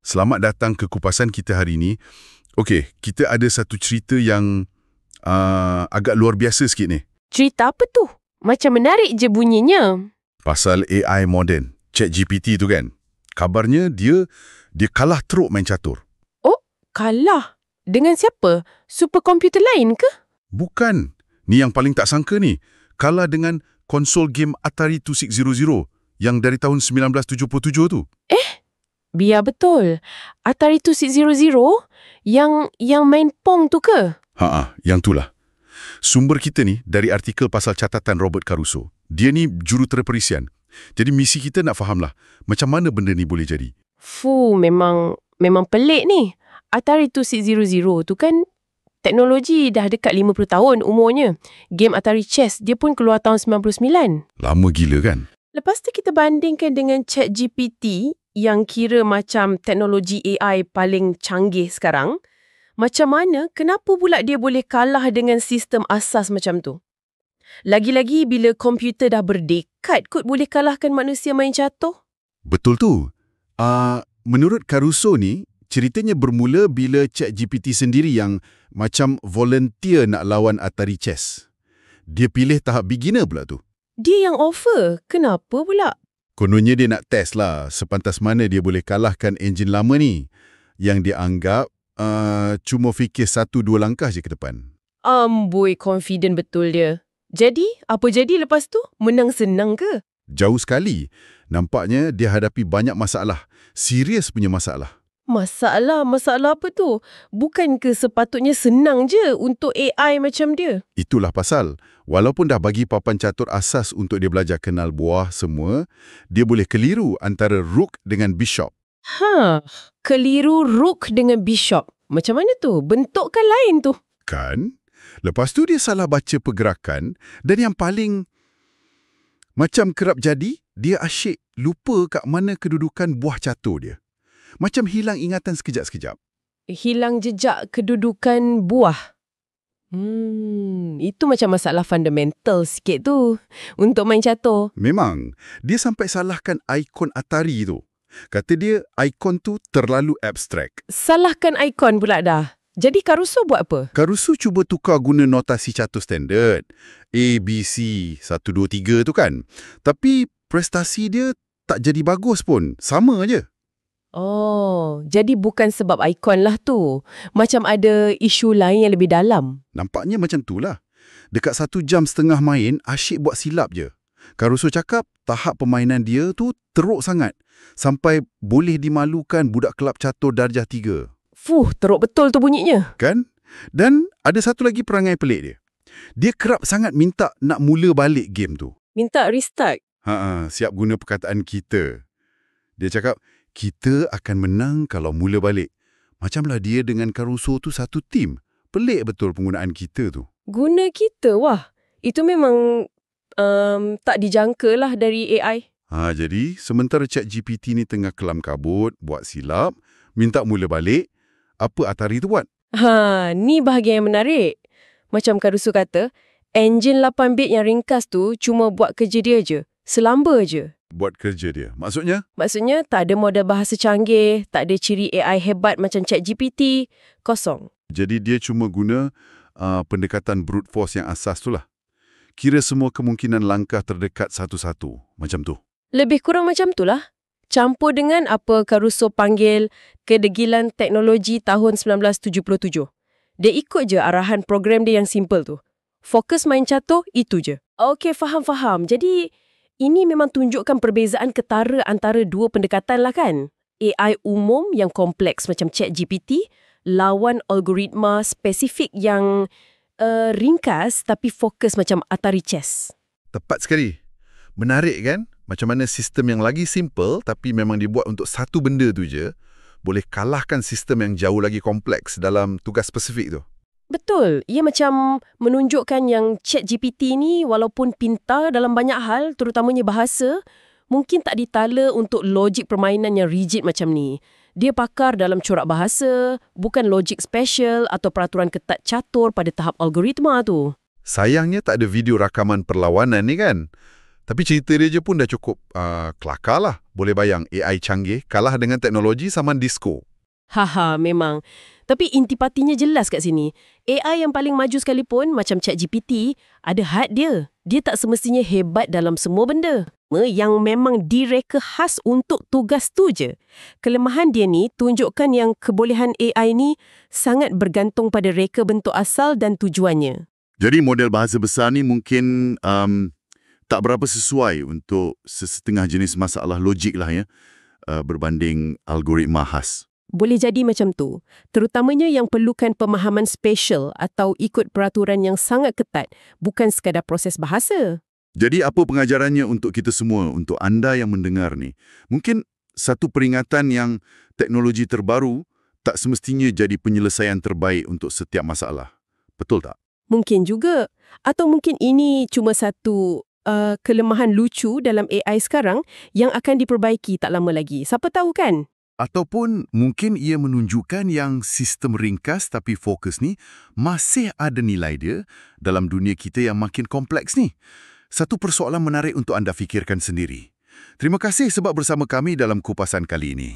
Selamat datang ke kupasan kita hari ini. Okey, kita ada satu cerita yang agak luar biasa sikit ni. Cerita apa tu? Macam menarik je bunyinya. Pasal AI moden, ChatGPT tu kan. Kabarnya dia kalah teruk main catur. Oh, kalah? Dengan siapa? Superkomputer lain ke? Bukan. Ni yang paling tak sangka ni. Kalah dengan konsol game Atari 2600 yang dari tahun 1977 tu. Biar betul. Atari 2600 yang main Pong tu ke? Yang itulah. Sumber kita ni dari artikel pasal catatan Robert Caruso. Dia ni jurutera perisian. Jadi misi kita nak fahamlah macam mana benda ni boleh jadi. Memang pelik ni. Atari 2600 tu kan teknologi dah dekat 50 tahun umurnya. Game Atari Chess dia pun keluar tahun 99. Lama gila kan? Lepas tu kita bandingkan dengan ChatGPT yang kira macam teknologi AI paling canggih sekarang. Macam mana, kenapa pula dia boleh kalah dengan sistem asas macam tu? Lagi-lagi bila komputer dah berdekat kot boleh kalahkan manusia main catur? Betul tu. Menurut Caruso ni, ceritanya bermula bila ChatGPT sendiri yang macam volunteer nak lawan Atari Chess. Dia pilih tahap beginner pula tu. Dia yang offer. Kenapa pula? Kononnya dia nak test lah sepantas mana dia boleh kalahkan enjin lama ni yang dia anggap cuma fikir 1-2 langkah je ke depan. Amboi, confident betul dia. Jadi, apa jadi lepas tu? Menang senang ke? Jauh sekali. Nampaknya dia hadapi banyak masalah. Serius punya masalah. Masalah apa tu? Bukankah sepatutnya senang je untuk AI macam dia? Itulah pasal. Walaupun dah bagi papan catur asas untuk dia belajar kenal buah semua, dia boleh keliru antara rook dengan bishop. Keliru rook dengan bishop. Macam mana tu? Bentuk kan lain tu. Kan? Lepas tu dia salah baca pergerakan dan yang paling macam kerap jadi, dia asyik lupa kat mana kedudukan buah catur dia. Macam hilang ingatan sekejap-sekejap. Hilang jejak kedudukan buah. Itu macam masalah fundamental sikit tu untuk main catur. Memang. Dia sampai salahkan ikon Atari tu. Kata dia, ikon tu terlalu abstrak. Salahkan ikon pula dah. Jadi Caruso buat apa? Caruso cuba tukar guna notasi catur standard. A, B, C, 1, 2, 3 tu kan. Tapi prestasi dia tak jadi bagus pun. Sama je. Oh, jadi bukan sebab ikon lah tu. Macam ada isu lain yang lebih dalam. Nampaknya macam tu lah. Dekat 1 jam setengah main, asyik buat silap je. Caruso cakap tahap permainan dia tu teruk sangat. Sampai boleh dimalukan budak kelab catur darjah 3. Teruk betul tu bunyinya. Kan? Dan ada satu lagi perangai pelik dia. Dia kerap sangat minta nak mula balik game tu. Minta restart. Siap guna perkataan kita. Dia cakap, kita akan menang kalau mula balik. Macamlah dia dengan Caruso tu satu tim. Pelik betul penggunaan kita tu. Guna kita? Wah, itu memang tak dijangka lah dari AI. Jadi, sementara ChatGPT ni tengah kelam kabut, buat silap, minta mula balik, apa Atari tu buat? Ni bahagian yang menarik. Macam Caruso kata, enjin 8-bit yang ringkas tu cuma buat kerja dia je. Selamba je. Buat kerja dia. Maksudnya? Maksudnya tak ada model bahasa canggih, tak ada ciri AI hebat macam ChatGPT, kosong. Jadi dia cuma guna pendekatan brute force yang asas tu lah. Kira semua kemungkinan langkah terdekat satu-satu. Macam tu. Lebih kurang macam tu lah. Campur dengan apa Caruso panggil kedegilan teknologi tahun 1977. Dia ikut je arahan program dia yang simple tu. Fokus main catur, itu je. Okey, faham. Jadi, ini memang tunjukkan perbezaan ketara antara dua pendekatan lah kan? AI umum yang kompleks macam ChatGPT lawan algoritma spesifik yang ringkas tapi fokus macam Atari Chess. Tepat sekali. Menarik kan? Macam mana sistem yang lagi simple tapi memang dibuat untuk satu benda tu je boleh kalahkan sistem yang jauh lagi kompleks dalam tugas spesifik tu. Betul. Ia macam menunjukkan yang ChatGPT ni walaupun pintar dalam banyak hal, terutamanya bahasa, mungkin tak ditala untuk logik permainan yang rigid macam ni. Dia pakar dalam corak bahasa, bukan logik special atau peraturan ketat catur pada tahap algoritma tu. Sayangnya tak ada video rakaman perlawanan ni kan. Tapi cerita dia je pun dah cukup kelakar lah. Boleh bayang AI canggih kalah dengan teknologi zaman disko. Haha, memang. Tapi intipatinya jelas kat sini. AI yang paling maju sekalipun, macam ChatGPT, ada had dia. Dia tak semestinya hebat dalam semua benda. Yang memang direka khas untuk tugas tu je. Kelemahan dia ni tunjukkan yang kebolehan AI ni sangat bergantung pada reka bentuk asal dan tujuannya. Jadi model bahasa besar ni mungkin tak berapa sesuai untuk sesetengah jenis masalah logik lah ya, berbanding algoritma khas. Boleh jadi macam tu. Terutamanya yang perlukan pemahaman spesial atau ikut peraturan yang sangat ketat, bukan sekadar proses bahasa. Jadi apa pengajarannya untuk kita semua, untuk anda yang mendengar ni? Mungkin satu peringatan yang teknologi terbaru tak semestinya jadi penyelesaian terbaik untuk setiap masalah. Betul tak? Mungkin juga. Atau mungkin ini cuma satu kelemahan lucu dalam AI sekarang yang akan diperbaiki tak lama lagi. Siapa tahu kan? Ataupun mungkin ia menunjukkan yang sistem ringkas tapi fokus ni masih ada nilai dia dalam dunia kita yang makin kompleks ni. Satu persoalan menarik untuk anda fikirkan sendiri. Terima kasih sebab bersama kami dalam kupasan kali ini.